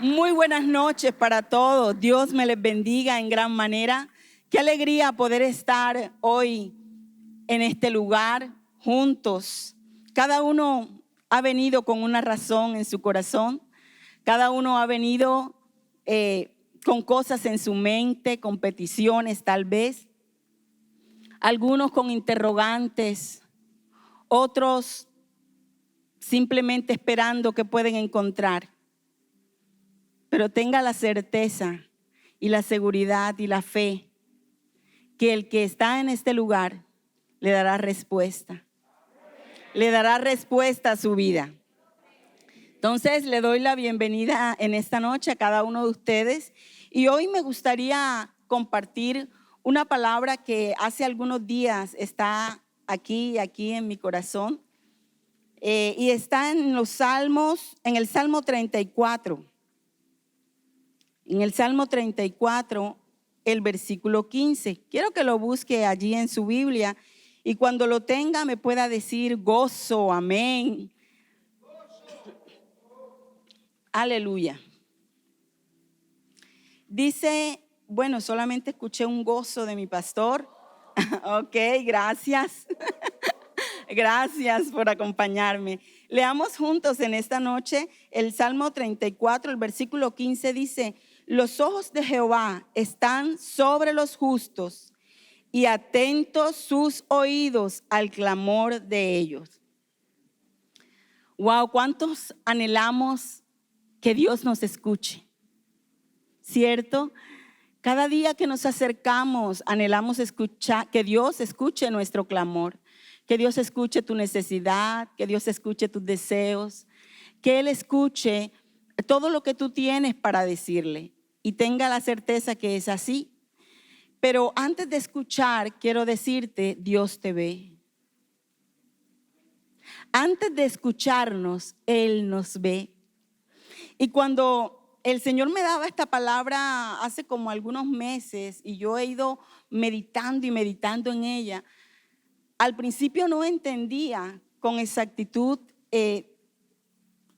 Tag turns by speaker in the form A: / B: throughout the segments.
A: Muy buenas noches para todos. Dios me les bendiga en gran manera. Qué alegría poder estar hoy en este lugar juntos. Cada uno ha venido con una razón en su corazón. Cada uno ha venido con cosas en su mente, con peticiones tal vez. Algunos con interrogantes, otros simplemente esperando que pueden encontrar. Pero tenga la certeza y la seguridad y la fe que el que está en este lugar le dará respuesta. Le dará respuesta a su vida. Entonces le doy la bienvenida en esta noche a cada uno de ustedes. Y hoy me gustaría compartir una palabra que hace algunos días está aquí en mi corazón. Y está en los Salmos, en el Salmo 34. En el Salmo 34, el versículo 15. Quiero que lo busque allí en su Biblia y cuando lo tenga me pueda decir gozo, amén. Aleluya. Dice, bueno, solamente escuché un gozo de mi pastor. Ok, gracias. Gracias por acompañarme. Leamos juntos en esta noche el Salmo 34, el versículo 15 dice: los ojos de Jehová están sobre los justos y atentos sus oídos al clamor de ellos. Wow, ¿cuántos anhelamos que Dios nos escuche? ¿Cierto? Cada día que nos acercamos, anhelamos escuchar, que Dios escuche nuestro clamor, que Dios escuche tu necesidad, que Dios escuche tus deseos, que Él escuche todo lo que tú tienes para decirle y tenga la certeza que es así. Pero antes de escuchar, quiero decirte, Dios te ve. Antes de escucharnos, Él nos ve. Y cuando el Señor me daba esta palabra hace como algunos meses y yo he ido meditando y meditando en ella, al principio no entendía con exactitud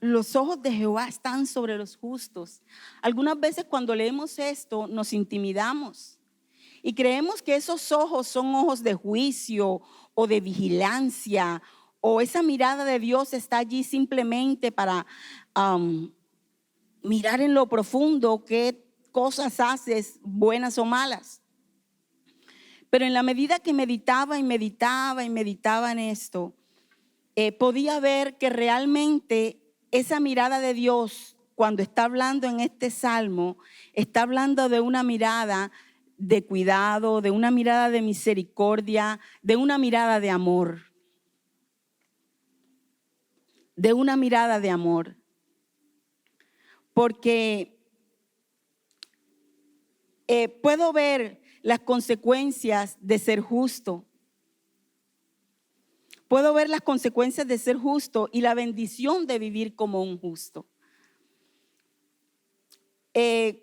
A: los ojos de Jehová están sobre los justos. Algunas veces cuando leemos esto nos intimidamos y creemos que esos ojos son ojos de juicio o de vigilancia, o esa mirada de Dios está allí simplemente para mirar en lo profundo qué cosas haces, buenas o malas. Pero en la medida que meditaba en esto, podía ver que realmente esa mirada de Dios, cuando está hablando en este salmo, está hablando de una mirada de cuidado, de una mirada de misericordia, de una mirada de amor. De una mirada de amor. Porque puedo ver las consecuencias de ser justo. Puedo ver las consecuencias de ser justo y la bendición de vivir como un justo. En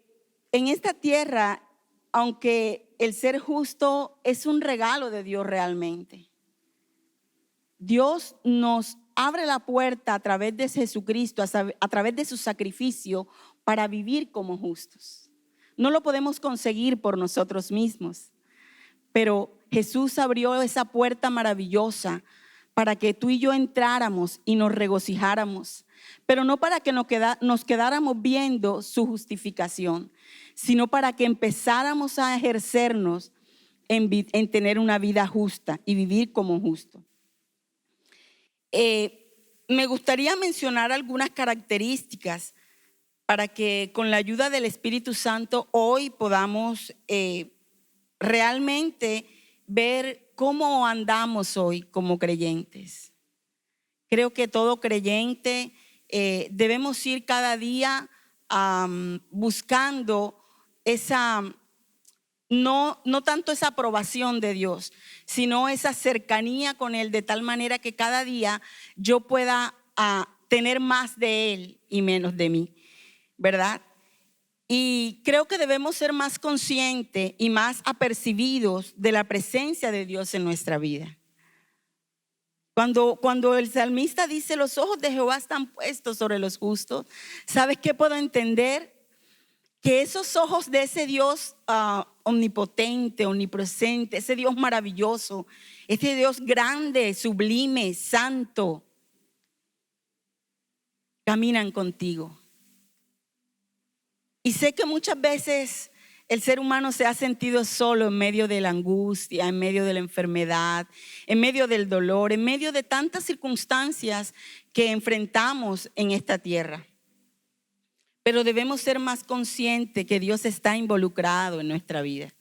A: esta tierra, aunque el ser justo es un regalo de Dios realmente, Dios nos abre la puerta a través de Jesucristo, a través de su sacrificio, para vivir como justos. No lo podemos conseguir por nosotros mismos, pero Jesús abrió esa puerta maravillosa para que tú y yo entráramos y nos regocijáramos, pero no para que nos quedáramos viendo su justificación, sino para que empezáramos a ejercernos en tener una vida justa y vivir como justo. Me gustaría mencionar algunas características para que con la ayuda del Espíritu Santo hoy podamos realmente ver cómo andamos hoy como creyentes. Creo que todo creyente debemos ir cada día buscando esa, no tanto esa aprobación de Dios, sino esa cercanía con Él, de tal manera que cada día yo pueda tener más de Él y menos de mí, ¿verdad? Y creo que debemos ser más conscientes y más apercibidos de la presencia de Dios en nuestra vida. Cuando el salmista dice, los ojos de Jehová están puestos sobre los justos, ¿sabes qué puedo entender? Que esos ojos de ese Dios omnipotente, omnipresente, ese Dios maravilloso, ese Dios grande, sublime, santo, caminan contigo. Y sé que muchas veces el ser humano se ha sentido solo en medio de la angustia, en medio de la enfermedad, en medio del dolor, en medio de tantas circunstancias que enfrentamos en esta tierra. Pero debemos ser más conscientes que Dios está involucrado en nuestra vida.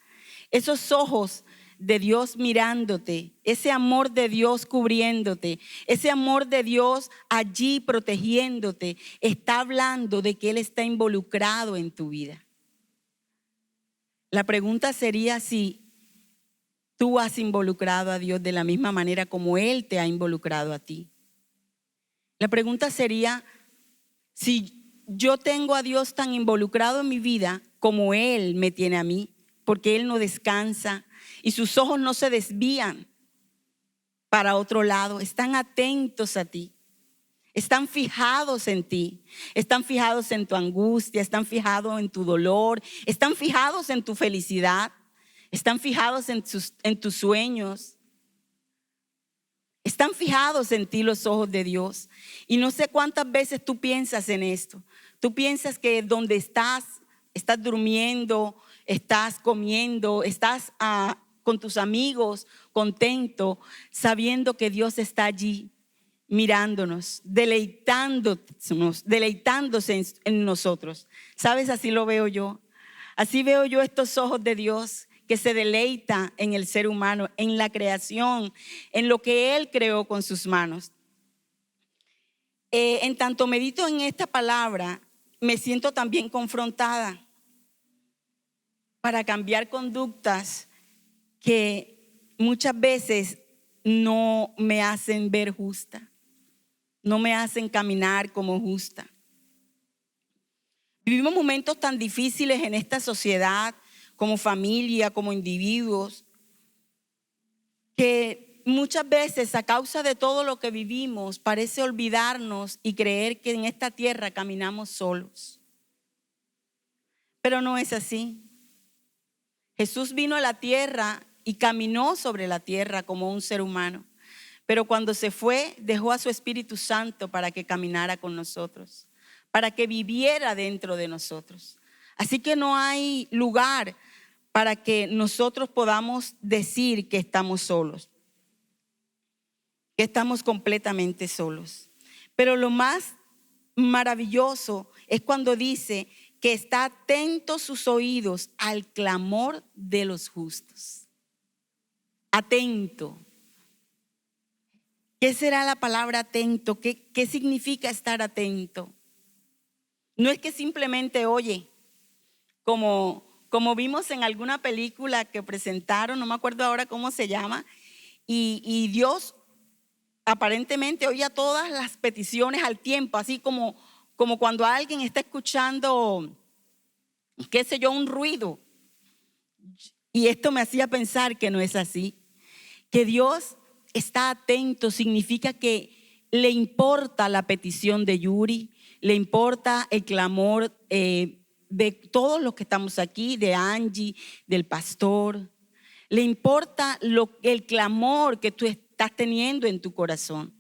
A: Esos ojos de Dios mirándote, ese amor de Dios cubriéndote, ese amor de Dios allí protegiéndote, está hablando de que Él está involucrado en tu vida. La pregunta sería si tú has involucrado a Dios de la misma manera como Él te ha involucrado a ti. La pregunta sería si yo tengo a Dios tan involucrado en mi vida como Él me tiene a mí, porque Él no descansa y sus ojos no se desvían para otro lado, están atentos a ti. Están fijados en ti, están fijados en tu angustia, están fijados en tu dolor, están fijados en tu felicidad, están fijados en tus sueños. Están fijados en ti los ojos de Dios. Y no sé cuántas veces tú piensas en esto. Tú piensas que donde estás durmiendo, estás comiendo, estás con tus amigos, contento, sabiendo que Dios está allí mirándonos, deleitándose en nosotros. ¿Sabes? Así lo veo yo. Así veo yo estos ojos de Dios que se deleita en el ser humano, en la creación, en lo que Él creó con sus manos. En tanto medito en esta palabra, me siento también confrontada para cambiar conductas que muchas veces no me hacen ver justa, no me hacen caminar como justa. Vivimos momentos tan difíciles en esta sociedad, como familia, como individuos, que muchas veces a causa de todo lo que vivimos parece olvidarnos y creer que en esta tierra caminamos solos. Pero no es así. Jesús vino a la tierra y caminó sobre la tierra como un ser humano. Pero cuando se fue, dejó a su Espíritu Santo para que caminara con nosotros, para que viviera dentro de nosotros. Así que no hay lugar para que nosotros podamos decir que estamos solos, que estamos completamente solos. Pero lo más maravilloso es cuando dice que está atento sus oídos al clamor de los justos. Atento. ¿Qué será la palabra atento? ¿Qué significa estar atento? No es que simplemente oye, como vimos en alguna película que presentaron, no me acuerdo ahora cómo se llama, y Dios aparentemente oía todas las peticiones al tiempo, así como cuando alguien está escuchando, qué sé yo, un ruido. Y esto me hacía pensar que no es así, que Dios está atento, significa que le importa la petición de Yuri, le importa el clamor de todos los que estamos aquí, de Angie, del pastor. Le importa el clamor que tú estás teniendo en tu corazón.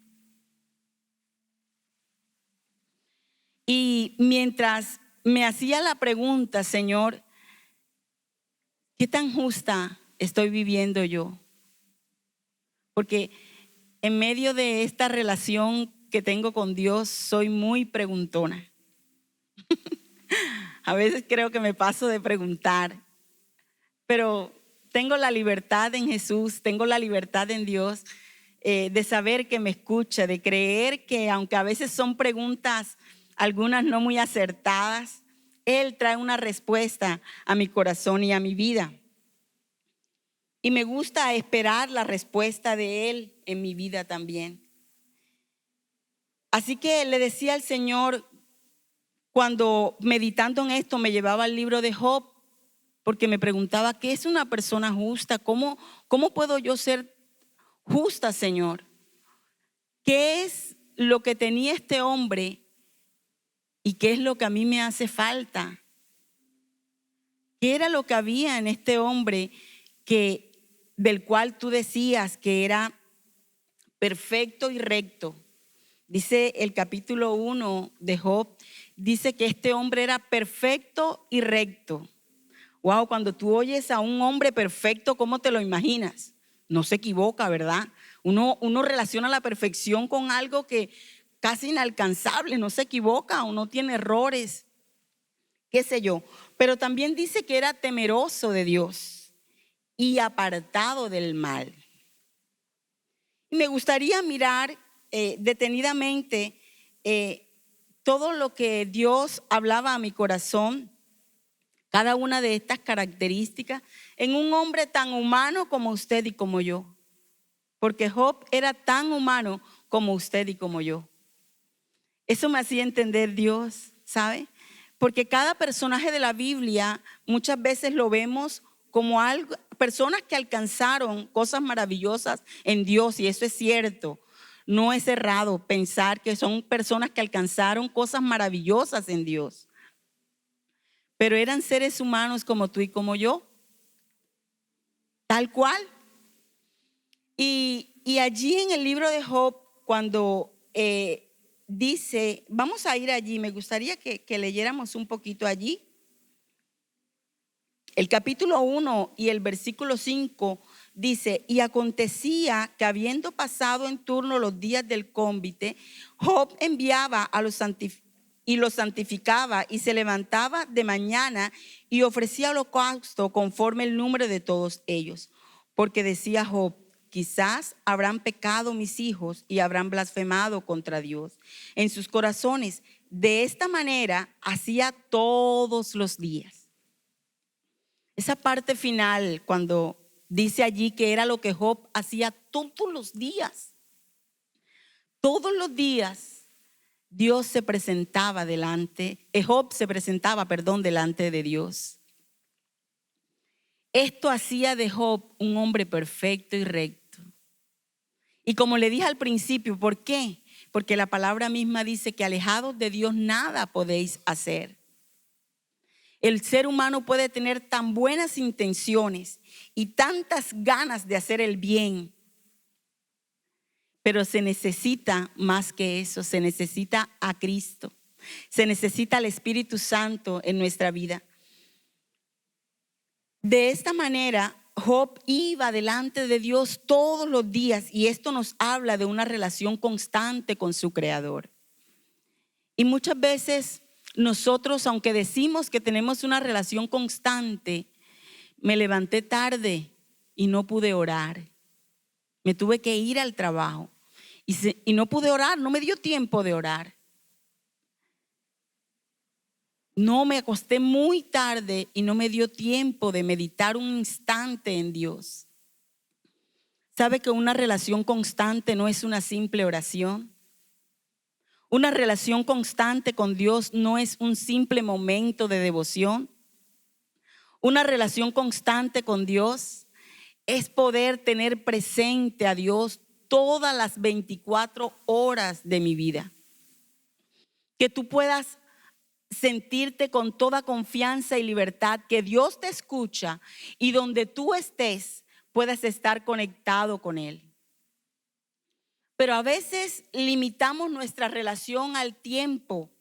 A: Y mientras me hacía la pregunta, Señor, ¿qué tan justa estoy viviendo yo? Porque en medio de esta relación que tengo con Dios, soy muy preguntona. A veces creo que me paso de preguntar, pero tengo la libertad en Jesús, tengo la libertad en Dios de saber que me escucha, de creer que aunque a veces son preguntas, algunas no muy acertadas, Él trae una respuesta a mi corazón y a mi vida. Y me gusta esperar la respuesta de Él en mi vida también. Así que le decía al Señor, cuando meditando en esto me llevaba al libro de Job, porque me preguntaba, ¿qué es una persona justa? ¿Cómo puedo yo ser justa, Señor? ¿Qué es lo que tenía este hombre y qué es lo que a mí me hace falta? ¿Qué era lo que había en este hombre del cual tú decías que era perfecto y recto? Dice el capítulo 1 de Job, dice que este hombre era perfecto y recto. Wow, cuando tú oyes a un hombre perfecto, ¿cómo te lo imaginas? No se equivoca, ¿verdad? Uno relaciona la perfección con algo que casi inalcanzable, no se equivoca, uno tiene errores, qué sé yo. Pero también dice que era temeroso de Dios y apartado del mal. Y me gustaría mirar detenidamente todo lo que Dios hablaba a mi corazón, cada una de estas características, en un hombre tan humano como usted y como yo. Porque Job era tan humano como usted y como yo. Eso me hacía entender Dios, ¿sabe? Porque cada personaje de la Biblia muchas veces lo vemos como personas que alcanzaron cosas maravillosas en Dios, y eso es cierto. No es errado pensar que son personas que alcanzaron cosas maravillosas en Dios. Pero eran seres humanos como tú y como yo, tal cual. Y allí en el libro de Job, cuando dice, vamos a ir allí, me gustaría que leyéramos un poquito allí. El capítulo 1 y el versículo 5 dice: y acontecía que habiendo pasado en turno los días del cómbite, Job enviaba a los y los santificaba, y se levantaba de mañana y ofrecía holocausto conforme el número de todos ellos. Porque decía Job: quizás habrán pecado mis hijos y habrán blasfemado contra Dios en sus corazones. De esta manera hacía todos los días. Esa parte final, cuando dice allí que era lo que Job hacía todos los días. Todos los días Dios se presentaba Job se presentaba, delante de Dios. Esto hacía de Job un hombre perfecto y recto. Y como le dije al principio, ¿por qué? Porque la palabra misma dice que alejados de Dios nada podéis hacer. El ser humano puede tener tan buenas intenciones y tantas ganas de hacer el bien, pero se necesita más que eso, se necesita a Cristo, se necesita al Espíritu Santo en nuestra vida. De esta manera, Job iba delante de Dios todos los días, y esto nos habla de una relación constante con su Creador. Y muchas veces nosotros, aunque decimos que tenemos una relación constante, me levanté tarde y no pude orar. Me tuve que ir al trabajo y no pude orar, no me dio tiempo de orar. No, me acosté muy tarde y no me dio tiempo de meditar un instante en Dios. ¿Sabe que una relación constante no es una simple oración? Una relación constante con Dios no es un simple momento de devoción. Una relación constante con Dios es poder tener presente a Dios todas las 24 horas de mi vida. Que tú puedas sentirte con toda confianza y libertad, que Dios te escucha, y donde tú estés puedas estar conectado con Él. Pero a veces limitamos nuestra relación al tiempo.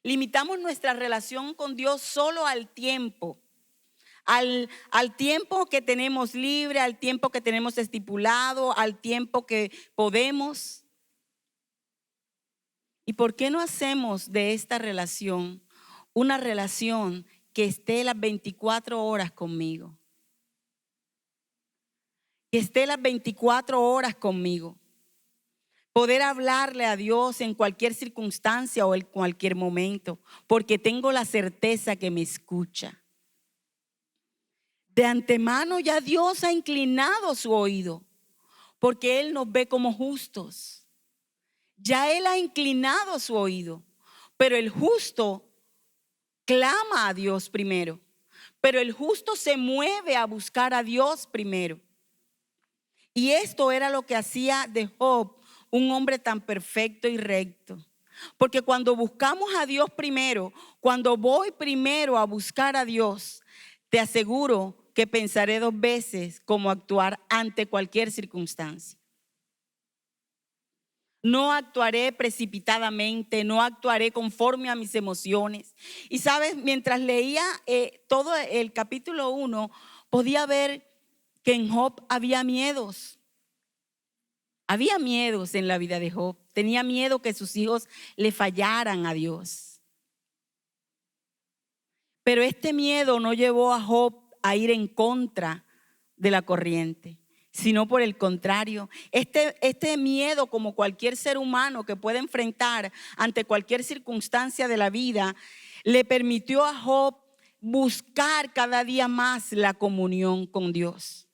A: Limitamos nuestra relación con Dios solo al tiempo. Al tiempo que tenemos libre, al tiempo que tenemos estipulado, al tiempo que podemos. ¿Y por qué no hacemos de esta relación una relación que esté las 24 horas conmigo? Que esté las 24 horas conmigo. Poder hablarle a Dios en cualquier circunstancia o en cualquier momento, porque tengo la certeza que me escucha. De antemano ya Dios ha inclinado su oído, porque Él nos ve como justos. Ya Él ha inclinado su oído, pero el justo clama a Dios primero. Pero el justo se mueve a buscar a Dios primero. Y esto era lo que hacía de Job un hombre tan perfecto y recto. Porque cuando buscamos a Dios primero, cuando voy primero a buscar a Dios, te aseguro que pensaré 2 veces cómo actuar ante cualquier circunstancia. No actuaré precipitadamente, no actuaré conforme a mis emociones. Y sabes, mientras leía todo el capítulo 1, podía ver que en Job había miedos. Había miedos en la vida de Job. Tenía miedo que sus hijos le fallaran a Dios. Pero este miedo no llevó a Job a ir en contra de la corriente, sino por el contrario. Este miedo, como cualquier ser humano que puede enfrentar ante cualquier circunstancia de la vida, le permitió a Job buscar cada día más la comunión con Dios.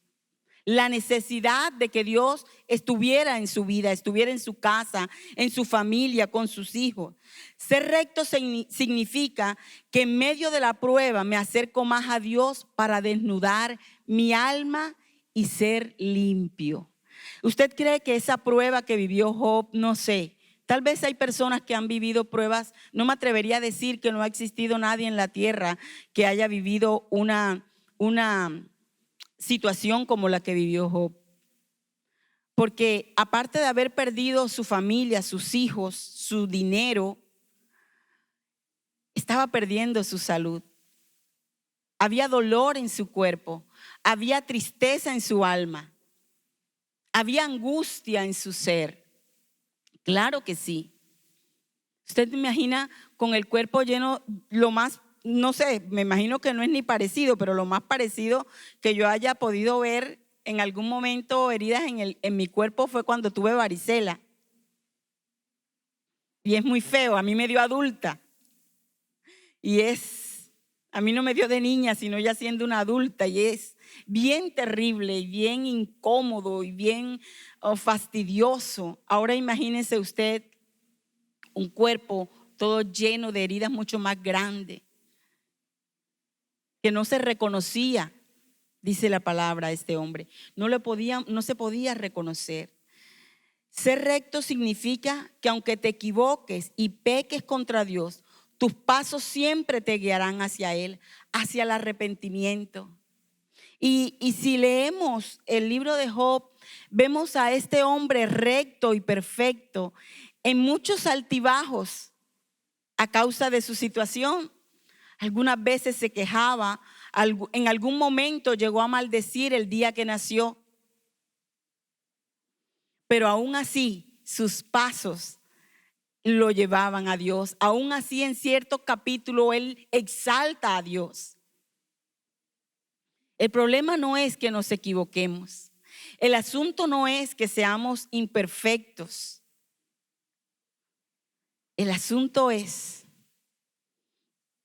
A: La necesidad de que Dios estuviera en su vida, estuviera en su casa, en su familia, con sus hijos. Ser recto significa que en medio de la prueba me acerco más a Dios para desnudar mi alma y ser limpio. ¿Usted cree que esa prueba que vivió Job, no sé, tal vez hay personas que han vivido pruebas? No me atrevería a decir que no ha existido nadie en la tierra que haya vivido una situación como la que vivió Job. Porque aparte de haber perdido su familia, sus hijos, su dinero, estaba perdiendo su salud. Había dolor en su cuerpo, había tristeza en su alma, había angustia en su ser. Claro que sí. Usted me imagina con el cuerpo lleno, lo más, no sé, me imagino que no es ni parecido, pero lo más parecido que yo haya podido ver en algún momento heridas en mi cuerpo fue cuando tuve varicela. Y es muy feo, a mí me dio adulta. A mí no me dio de niña, sino ya siendo una adulta. Y es bien terrible y bien incómodo y bien fastidioso. Ahora imagínese usted un cuerpo todo lleno de heridas mucho más grandes, que no se reconocía, dice la palabra, a este hombre. No se podía reconocer. Ser recto significa que aunque te equivoques y peques contra Dios, tus pasos siempre te guiarán hacia Él, hacia el arrepentimiento. Y si leemos el libro de Job, vemos a este hombre recto y perfecto en muchos altibajos a causa de su situación. Algunas veces se quejaba, en algún momento llegó a maldecir el día que nació. Pero aún así, sus pasos lo llevaban a Dios. Aún así, en cierto capítulo, él exalta a Dios. El problema no es que nos equivoquemos. El asunto no es que seamos imperfectos. El asunto es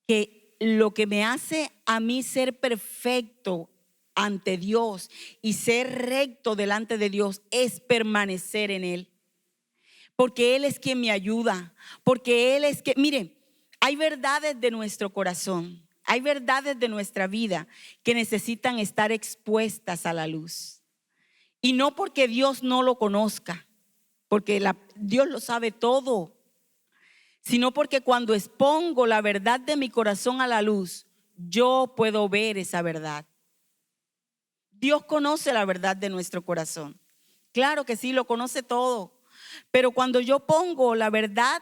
A: que lo que me hace a mí ser perfecto ante Dios y ser recto delante de Dios es permanecer en Él. Porque Él es quien me ayuda. Porque Él es que, mire, hay verdades de nuestro corazón, hay verdades de nuestra vida que necesitan estar expuestas a la luz. Y no porque Dios no lo conozca, porque Dios lo sabe todo, sino porque cuando expongo la verdad de mi corazón a la luz, yo puedo ver esa verdad. Dios conoce la verdad de nuestro corazón. Claro que sí, lo conoce todo. Pero cuando yo pongo la verdad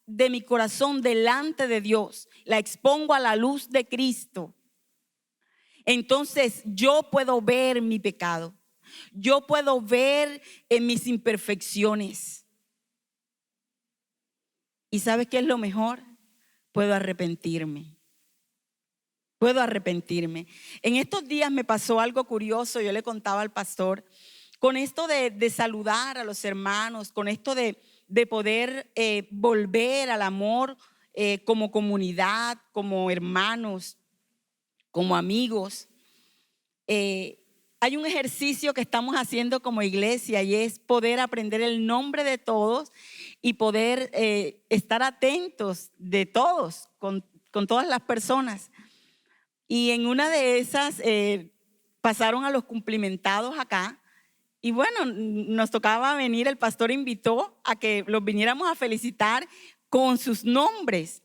A: de mi corazón delante de Dios, la expongo a la luz de Cristo, entonces yo puedo ver mi pecado. Yo puedo ver en mis imperfecciones. ¿Y sabes qué es lo mejor? Puedo arrepentirme. Puedo arrepentirme. En estos días me pasó algo curioso. Yo le contaba al pastor, con esto de saludar a los hermanos, con esto de poder volver al amor como comunidad, como hermanos, como amigos. Hay un ejercicio que estamos haciendo como iglesia y es poder aprender el nombre de todos y poder estar atentos de todos, con todas las personas. Y en una de esas pasaron a los cumplimentados acá Y bueno, nos tocaba venir, el pastor invitó a que los viniéramos a felicitar con sus nombres.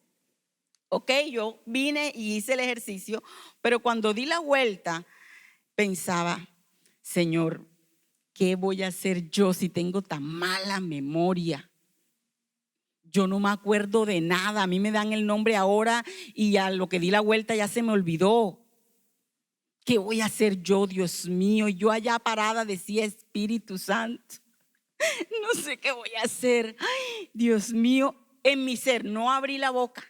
A: Ok, yo vine y hice el ejercicio, pero cuando di la vuelta pensaba, Señor, ¿qué voy a hacer yo si tengo tan mala memoria? Yo no me acuerdo de nada, a mí me dan el nombre ahora y a lo que di la vuelta ya se me olvidó. ¿Qué voy a hacer yo, Dios mío? Y yo allá parada decía, Espíritu Santo, no sé qué voy a hacer. Ay, Dios mío, en mi ser no abrí la boca.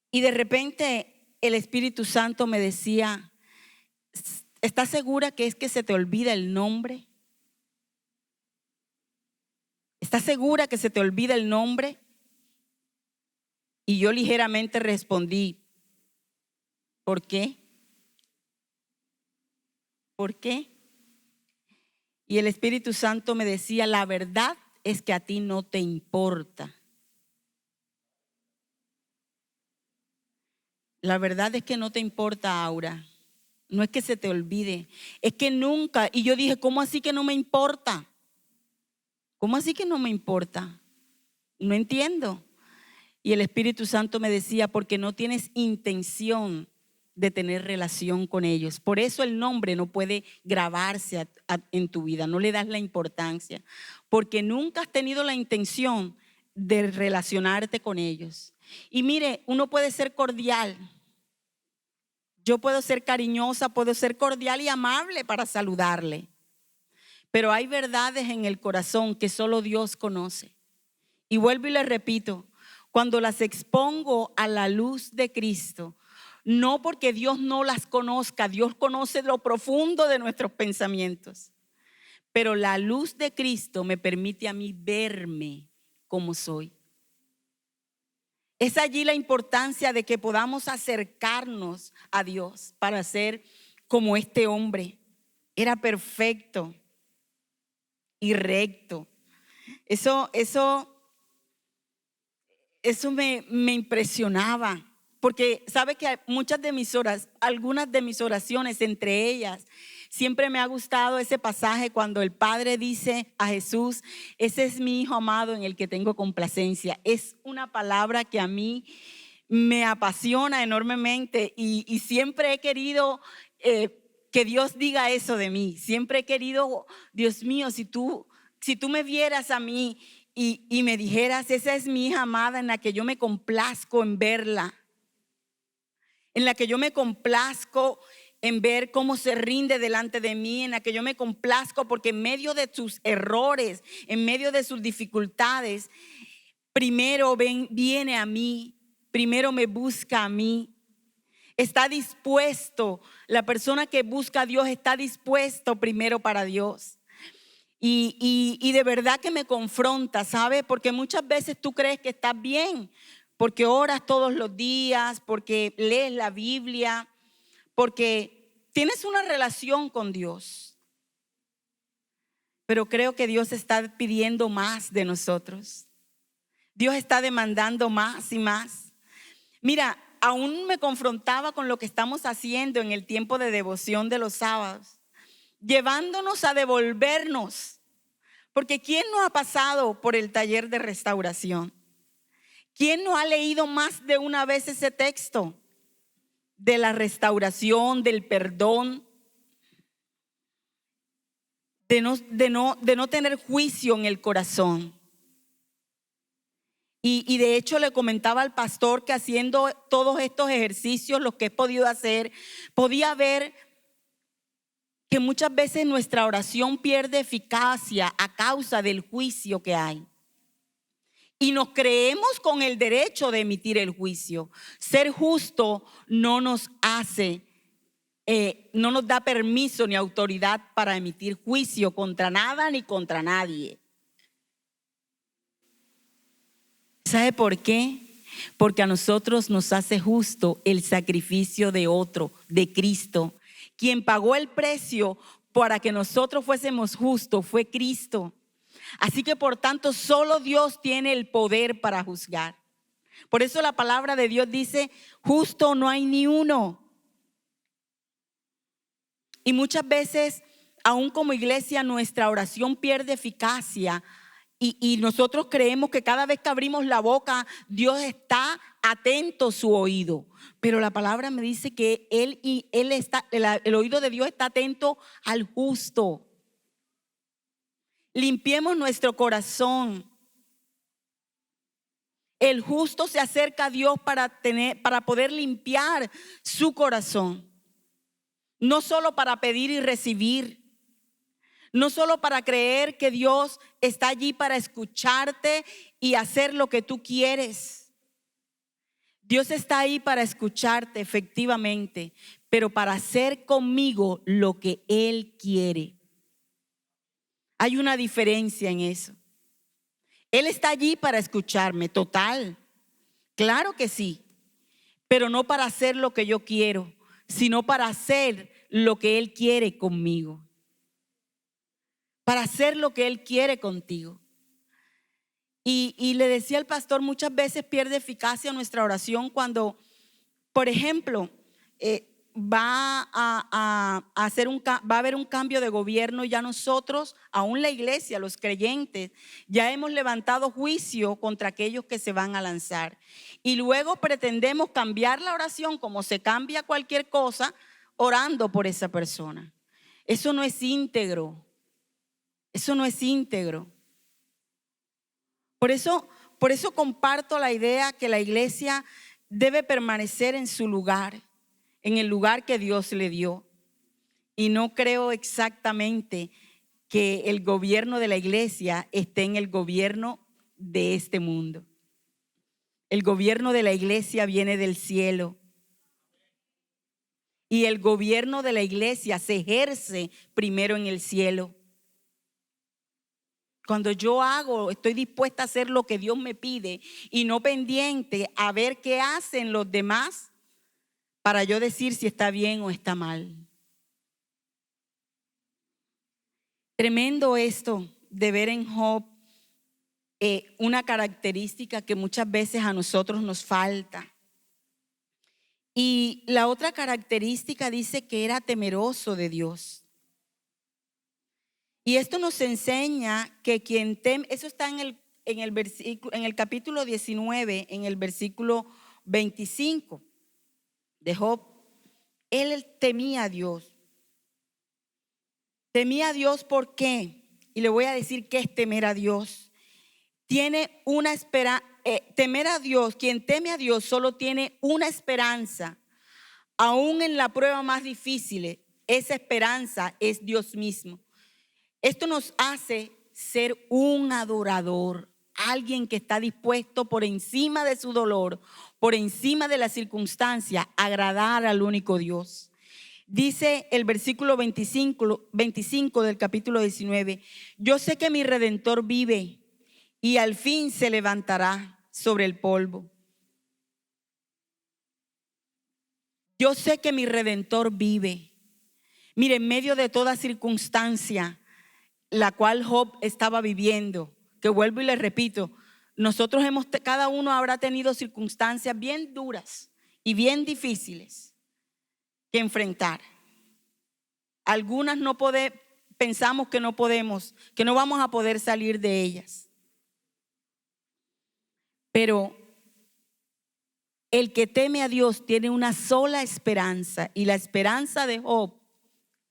A: Y de repente el Espíritu Santo me decía, ¿estás segura que es que se te olvida el nombre? ¿Estás segura que se te olvida el nombre? Y yo ligeramente respondí, ¿por qué? ¿Por qué? Y el Espíritu Santo me decía, la verdad es que a ti no te importa. La verdad es que no te importa, Aura. No es que se te olvide, es que nunca. Y yo dije, ¿cómo así que no me importa? ¿Cómo así que no me importa? No entiendo. Y el Espíritu Santo me decía, porque no tienes intención de tener relación con ellos. Por eso el nombre no puede grabarse en tu vida, no le das la importancia, porque nunca has tenido la intención de relacionarte con ellos. Y mire, uno puede ser cordial. Yo puedo ser cariñosa, puedo ser cordial y amable para saludarle. Pero hay verdades en el corazón que solo Dios conoce. Y vuelvo y le repito, cuando las expongo a la luz de Cristo, no porque Dios no las conozca, Dios conoce lo profundo de nuestros pensamientos. Pero la luz de Cristo me permite a mí verme como soy. Es allí la importancia de que podamos acercarnos a Dios para ser como este hombre. Era perfecto y recto. Eso me impresionaba. Porque sabe que algunas de mis oraciones, entre ellas, siempre me ha gustado ese pasaje cuando el Padre dice a Jesús, ese es mi Hijo amado en el que tengo complacencia. Es una palabra que a mí me apasiona enormemente y siempre he querido que Dios diga eso de mí. Siempre he querido, Dios mío, si tú me vieras a mí y me dijeras, esa es mi hija amada en la que yo me complazco en verla, en la que yo me complazco en ver cómo se rinde delante de mí, en la que yo me complazco porque en medio de sus errores, en medio de sus dificultades, primero viene a mí, primero me busca a mí. Está dispuesto, la persona que busca a Dios está dispuesto primero para Dios. Y de verdad que me confronta, ¿sabe? Porque muchas veces tú crees que estás bien, porque oras todos los días, porque lees la Biblia, porque tienes una relación con Dios. Pero creo que Dios está pidiendo más de nosotros. Dios está demandando más y más. Mira, aún me confrontaba con lo que estamos haciendo en el tiempo de devoción de los sábados, llevándonos a devolvernos. Porque ¿quién no ha pasado por el taller de restauración? ¿Quién no ha leído más de una vez ese texto de la restauración, del perdón, de no tener juicio en el corazón? Y de hecho le comentaba al pastor que haciendo todos estos ejercicios, los que he podido hacer, podía ver que muchas veces nuestra oración pierde eficacia a causa del juicio que hay. Y nos creemos con el derecho de emitir el juicio. Ser justo no nos hace, no nos da permiso ni autoridad para emitir juicio contra nada ni contra nadie. ¿Sabe por qué? Porque a nosotros nos hace justo el sacrificio de otro, de Cristo. Quien pagó el precio para que nosotros fuésemos justos fue Cristo. Así que por tanto solo Dios tiene el poder para juzgar. Por eso la palabra de Dios dice, justo no hay ni uno. Y muchas veces aún como iglesia, nuestra oración pierde eficacia y nosotros creemos que cada vez que abrimos la boca, Dios está atento a su oído. Pero la palabra me dice que el oído de Dios está atento al justo. Limpiemos nuestro corazón. El justo se acerca a Dios para poder limpiar su corazón. No solo para pedir y recibir. No solo para creer que Dios está allí para escucharte y hacer lo que tú quieres. Dios está ahí para escucharte efectivamente, pero para hacer conmigo lo que Él quiere. Hay una diferencia en eso. Él está allí para escucharme, total. Claro que sí, pero no para hacer lo que yo quiero, sino para hacer lo que Él quiere conmigo. Para hacer lo que Él quiere contigo. Y le decía al pastor, muchas veces pierde eficacia nuestra oración cuando, por ejemplo, va a haber un cambio de gobierno. Ya nosotros, aún la iglesia, los creyentes, ya hemos levantado juicio contra aquellos que se van a lanzar. Y luego pretendemos cambiar la oración como se cambia cualquier cosa, orando por esa persona. Eso no es íntegro. Eso no es íntegro. Por eso comparto la idea que la iglesia debe permanecer en su lugar, en el lugar que Dios le dio. Y no creo exactamente que el gobierno de la iglesia esté en el gobierno de este mundo. El gobierno de la iglesia viene del cielo. Y el gobierno de la iglesia se ejerce primero en el cielo. Cuando yo estoy dispuesta a hacer lo que Dios me pide y no pendiente a ver qué hacen los demás para yo decir si está bien o está mal. Tremendo esto de ver en Job una característica que muchas veces a nosotros nos falta. Y la otra característica dice que era temeroso de Dios. Y esto nos enseña que quien teme, eso está en el capítulo 19, en el versículo 25 de Job. Él temía a Dios. Temía a Dios, ¿por qué? Y le voy a decir qué es temer a Dios. Tiene una esperanza. Temer a Dios, quien teme a Dios solo tiene una esperanza, aún en la prueba más difícil. Esa esperanza es Dios mismo. Esto nos hace ser un adorador, alguien que está dispuesto por encima de su dolor, por encima de la circunstancia, a agradar al único Dios. Dice el versículo 25 del capítulo 19, yo sé que mi Redentor vive y al fin se levantará sobre el polvo. Yo sé que mi Redentor vive. Mire, en medio de toda circunstancia la cual Job estaba viviendo, que vuelvo y le repito, cada uno habrá tenido circunstancias bien duras y bien difíciles que enfrentar. Algunas pensamos que no podemos, que no vamos a poder salir de ellas. Pero el que teme a Dios tiene una sola esperanza, y la esperanza de Job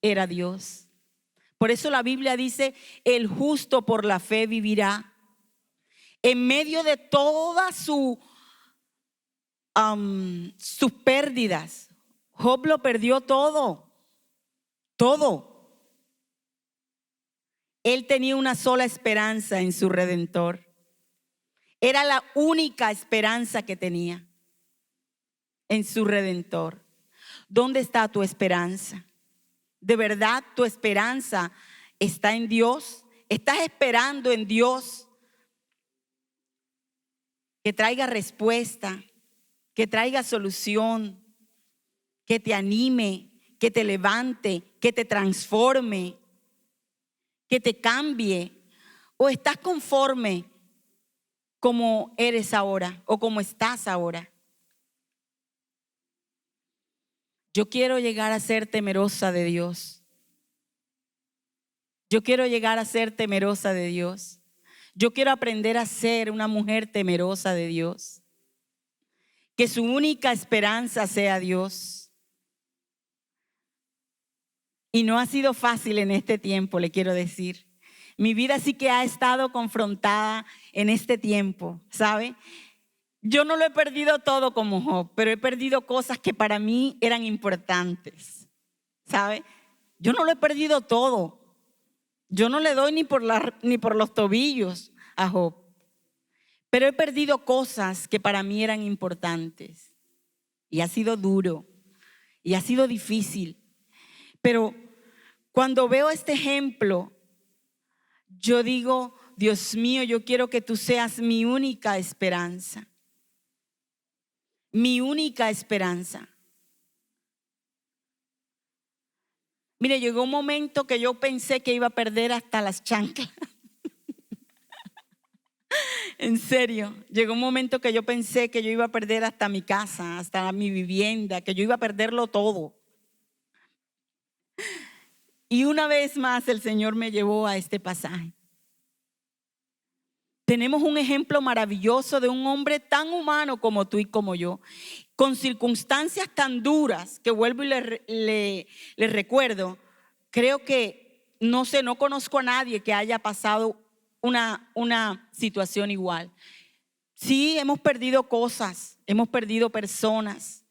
A: era Dios. Por eso la Biblia dice, el justo por la fe vivirá. En medio de todas sus pérdidas, Job lo perdió todo. Él tenía una sola esperanza en su Redentor. Era la única esperanza que tenía en su Redentor. ¿Dónde está tu esperanza? ¿De verdad tu esperanza está en Dios? ¿Estás esperando en Dios que traiga respuesta, que traiga solución, que te anime, que te levante, que te transforme, que te cambie? ¿O estás conforme como eres ahora o como estás ahora? Yo quiero llegar a ser temerosa de Dios. Yo quiero llegar a ser temerosa de Dios. Yo quiero aprender a ser una mujer temerosa de Dios. Que su única esperanza sea Dios. Y no ha sido fácil en este tiempo, le quiero decir. Mi vida sí que ha estado confrontada en este tiempo, ¿sabe? Yo no lo he perdido todo como Job, pero he perdido cosas que para mí eran importantes, ¿sabe? Yo no lo he perdido todo. Yo no le doy ni por los tobillos a Job, pero he perdido cosas que para mí eran importantes. Y ha sido duro, y ha sido difícil. Pero cuando veo este ejemplo, yo digo, Dios mío, yo quiero que tú seas mi única esperanza. Mi única esperanza. Mire, llegó un momento que yo pensé que iba a perder hasta las chanclas. En serio, llegó un momento que yo pensé que yo iba a perder hasta mi casa, hasta mi vivienda, que yo iba a perderlo todo. Y una vez más el Señor me llevó a este pasaje. Tenemos un ejemplo maravilloso de un hombre tan humano como tú y como yo, con circunstancias tan duras que vuelvo y le recuerdo. Creo que, no sé, no conozco a nadie que haya pasado una situación igual. Sí, hemos perdido cosas, hemos perdido personas.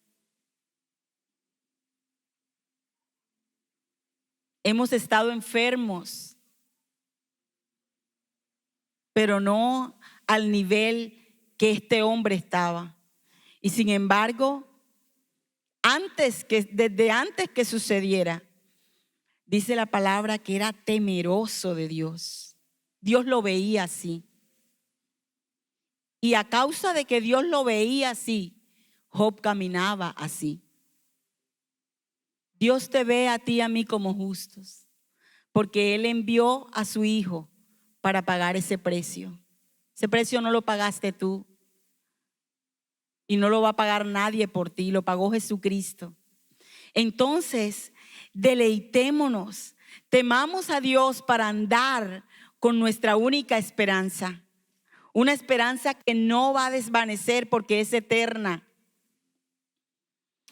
A: Hemos estado enfermos, pero no al nivel que este hombre estaba. Y sin embargo, desde antes que sucediera, dice la palabra que era temeroso de Dios. Dios lo veía así. Y a causa de que Dios lo veía así, Job caminaba así. Dios te ve a ti y a mí como justos, porque Él envió a su Hijo para pagar ese precio. Ese precio no lo pagaste tú y no lo va a pagar nadie por ti, lo pagó Jesucristo. Entonces, deleitémonos, temamos a Dios para andar con nuestra única esperanza. Una esperanza que no va a desvanecer porque es eterna.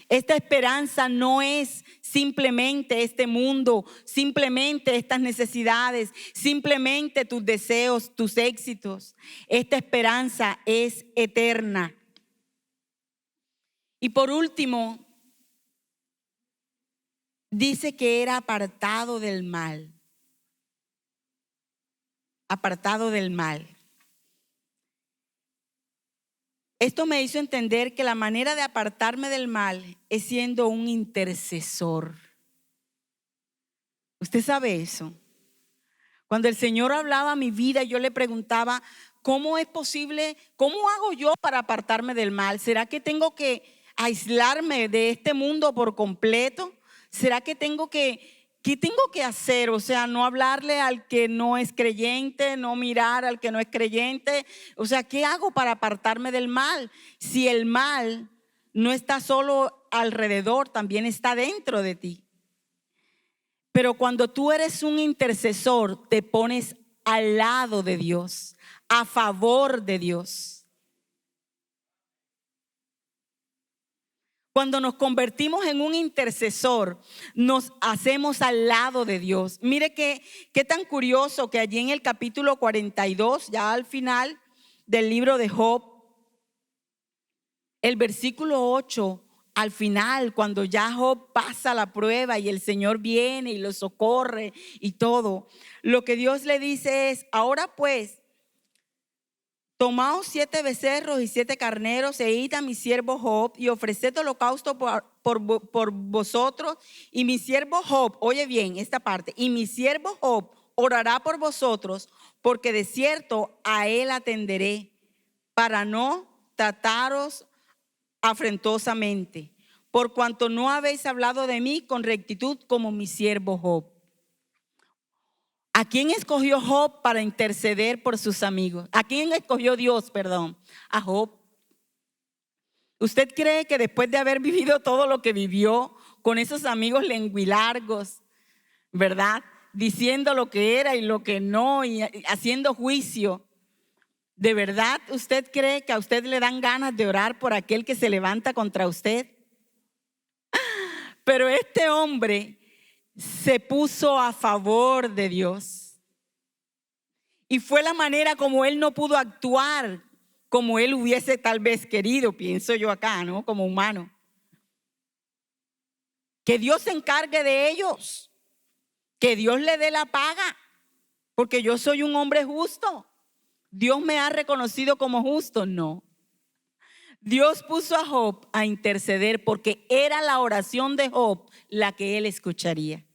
A: Esta esperanza no es simplemente este mundo, simplemente estas necesidades, simplemente tus deseos, tus éxitos. Esta esperanza es eterna. Y por último, dice que era apartado del mal. Apartado del mal. Esto me hizo entender que la manera de apartarme del mal es siendo un intercesor. ¿Usted sabe eso? Cuando el Señor hablaba a mi vida, yo le preguntaba, ¿cómo es posible? ¿Cómo hago yo para apartarme del mal? ¿Será que tengo que aislarme de este mundo por completo? ¿Será que qué tengo que hacer? O sea, no hablarle al que no es creyente, no mirar al que no es creyente. O sea, ¿qué hago para apartarme del mal? Si el mal no está solo alrededor, también está dentro de ti. Pero cuando tú eres un intercesor, te pones al lado de Dios, a favor de Dios. Cuando nos convertimos en un intercesor, nos hacemos al lado de Dios. Mire qué tan curioso que allí en el capítulo 42, ya al final del libro de Job, el versículo 8, al final, cuando ya Job pasa la prueba y el Señor viene y lo socorre y todo, lo que Dios le dice es, ahora pues, tomaos 7 becerros y 7 carneros e id a mi siervo Job y ofreced holocausto por vosotros. Y mi siervo Job, oye bien esta parte, y mi siervo Job orará por vosotros, porque de cierto a él atenderé, para no trataros afrentosamente, por cuanto no habéis hablado de mí con rectitud como mi siervo Job. ¿A quién escogió Job para interceder por sus amigos? ¿A quién escogió Dios, perdón? A Job. ¿Usted cree que después de haber vivido todo lo que vivió con esos amigos lenguilargos, verdad? diciendo lo que era y lo que no, y haciendo juicio. ¿De verdad usted cree que a usted le dan ganas de orar por aquel que se levanta contra usted? Pero este hombre se puso a favor de Dios. Y fue la manera como él no pudo actuar como él hubiese tal vez querido, pienso yo acá, ¿no? Como humano. Que Dios se encargue de ellos. Que Dios le dé la paga. Porque yo soy un hombre justo. ¿Dios me ha reconocido como justo? No. Dios puso a Job a interceder porque era la oración de Job la que él escucharía.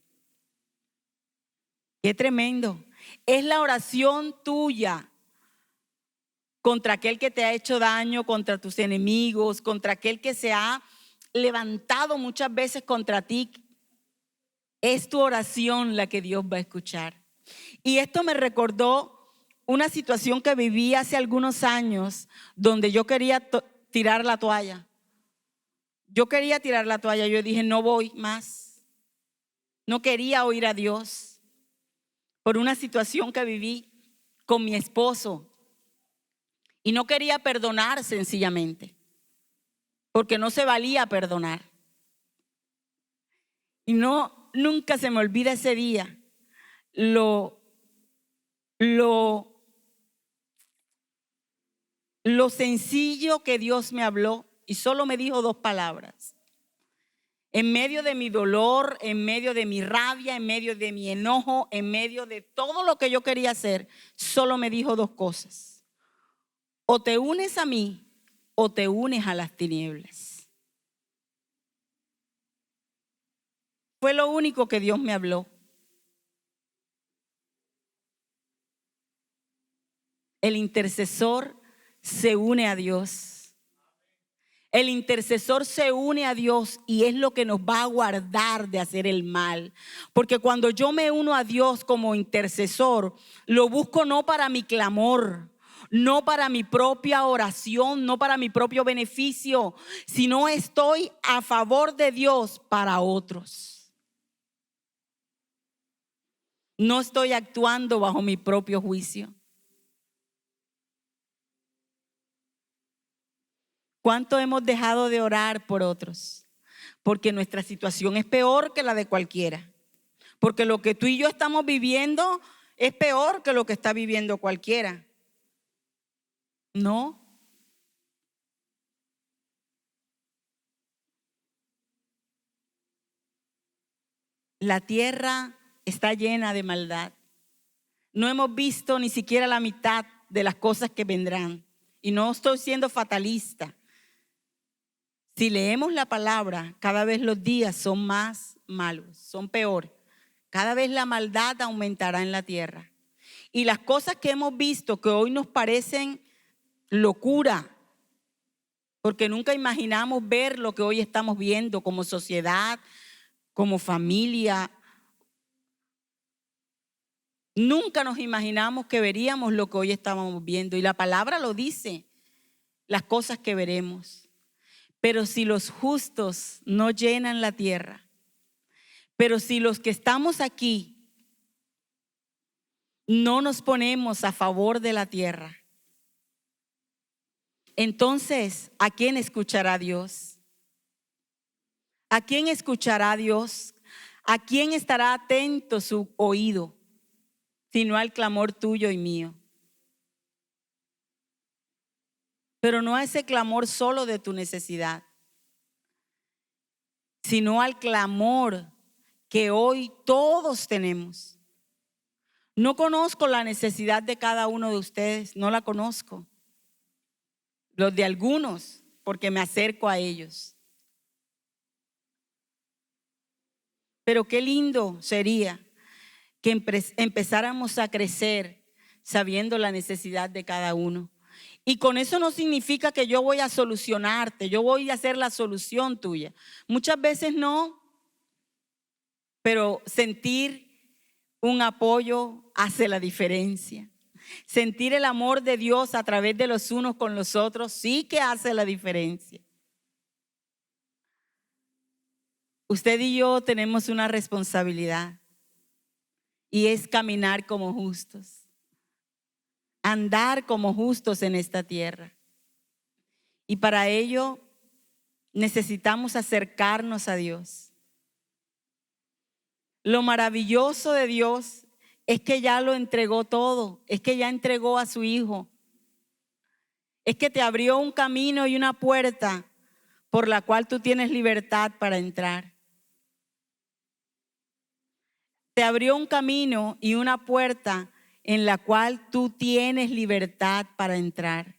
A: Qué tremendo. Es la oración tuya contra aquel que te ha hecho daño, contra tus enemigos, contra aquel que se ha levantado muchas veces contra ti. Es tu oración la que Dios va a escuchar. Y esto me recordó una situación que viví hace algunos años donde yo quería tirar la toalla. Yo quería tirar la toalla. Yo dije, no voy más. No quería oír a Dios por una situación que viví con mi esposo. Y no quería perdonar sencillamente, porque no se valía perdonar. Y nunca se me olvida ese día lo sencillo que Dios me habló y solo me dijo 2 palabras. En medio de mi dolor, en medio de mi rabia, en medio de mi enojo, en medio de todo lo que yo quería hacer, solo me dijo 2 cosas. O te unes a mí o te unes a las tinieblas. Fue lo único que Dios me habló. El intercesor se une a Dios. El intercesor se une a Dios y es lo que nos va a guardar de hacer el mal. Porque cuando yo me uno a Dios como intercesor, lo busco no para mi clamor, no para mi propia oración, no para mi propio beneficio, sino estoy a favor de Dios para otros. No estoy actuando bajo mi propio juicio. ¿Cuánto hemos dejado de orar por otros? Porque nuestra situación es peor que la de cualquiera. Porque lo que tú y yo estamos viviendo es peor que lo que está viviendo cualquiera. No. La tierra está llena de maldad. No hemos visto ni siquiera la mitad de las cosas que vendrán. Y no estoy siendo fatalista. Si leemos la palabra, cada vez los días son más malos, son peores. Cada vez la maldad aumentará en la tierra. Y las cosas que hemos visto que hoy nos parecen locura, porque nunca imaginamos ver lo que hoy estamos viendo como sociedad, como familia. Nunca nos imaginamos que veríamos lo que hoy estábamos viendo. Y la palabra lo dice, las cosas que veremos. Pero si los justos no llenan la tierra, pero si los que estamos aquí no nos ponemos a favor de la tierra, entonces, ¿a quién escuchará Dios? ¿A quién escuchará Dios? ¿A quién estará atento su oído? Sino al clamor tuyo y mío. Pero no a ese clamor solo de tu necesidad, sino al clamor que hoy todos tenemos. No conozco la necesidad de cada uno de ustedes, no la conozco. Los de algunos, porque me acerco a ellos. Pero qué lindo sería que empezáramos a crecer sabiendo la necesidad de cada uno. Y con eso no significa que yo voy a solucionarte, yo voy a hacer la solución tuya. Muchas veces no, pero sentir un apoyo hace la diferencia. Sentir el amor de Dios a través de los unos con los otros sí que hace la diferencia. Usted y yo tenemos una responsabilidad. y es caminar como justos, andar como justos en esta tierra. Y para ello necesitamos acercarnos a Dios. Lo maravilloso de Dios es que ya lo entregó todo, es que ya entregó a su Hijo. Es que te abrió un camino y una puerta por la cual tú tienes libertad para entrar. Te abrió un camino y una puerta en la cual tú tienes libertad para entrar.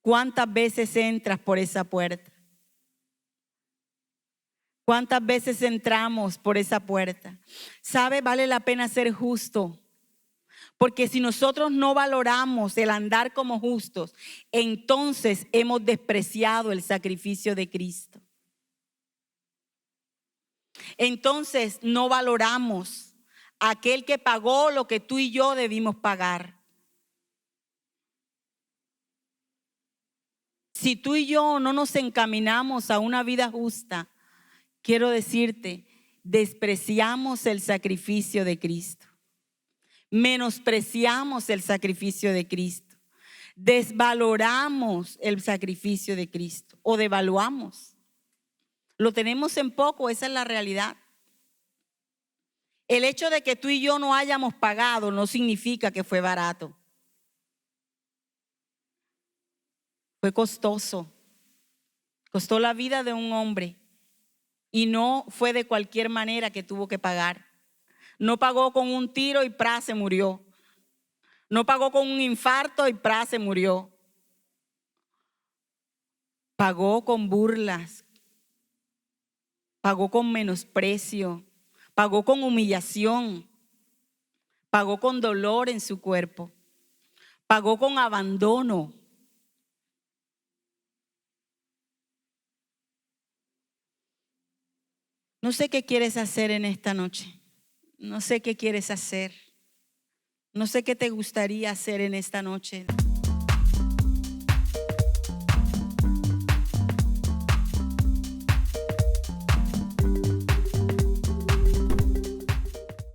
A: ¿Cuántas veces entras por esa puerta? ¿Cuántas veces entramos por esa puerta? ¿Sabe? Vale la pena ser justo. Porque si nosotros no valoramos el andar como justos, entonces hemos despreciado el sacrificio de Cristo. Entonces no valoramos a aquel que pagó lo que tú y yo debimos pagar. Si tú y yo no nos encaminamos a una vida justa, quiero decirte, despreciamos el sacrificio de Cristo. Menospreciamos el sacrificio de Cristo. Desvaloramos el sacrificio de Cristo o devaluamos. Lo tenemos en poco, esa es la realidad. El hecho de que tú y yo no hayamos pagado no significa que fue barato. Fue costoso. Costó la vida de un hombre y no fue de cualquier manera que tuvo que pagar. No pagó con un tiro y se murió. No pagó con un infarto y se murió. Pagó con burlas. Pagó con menosprecio. Pagó con humillación. Pagó con dolor en su cuerpo. Pagó con abandono. No sé qué quieres hacer en esta noche. No sé qué quieres hacer. No sé qué te gustaría hacer en esta noche.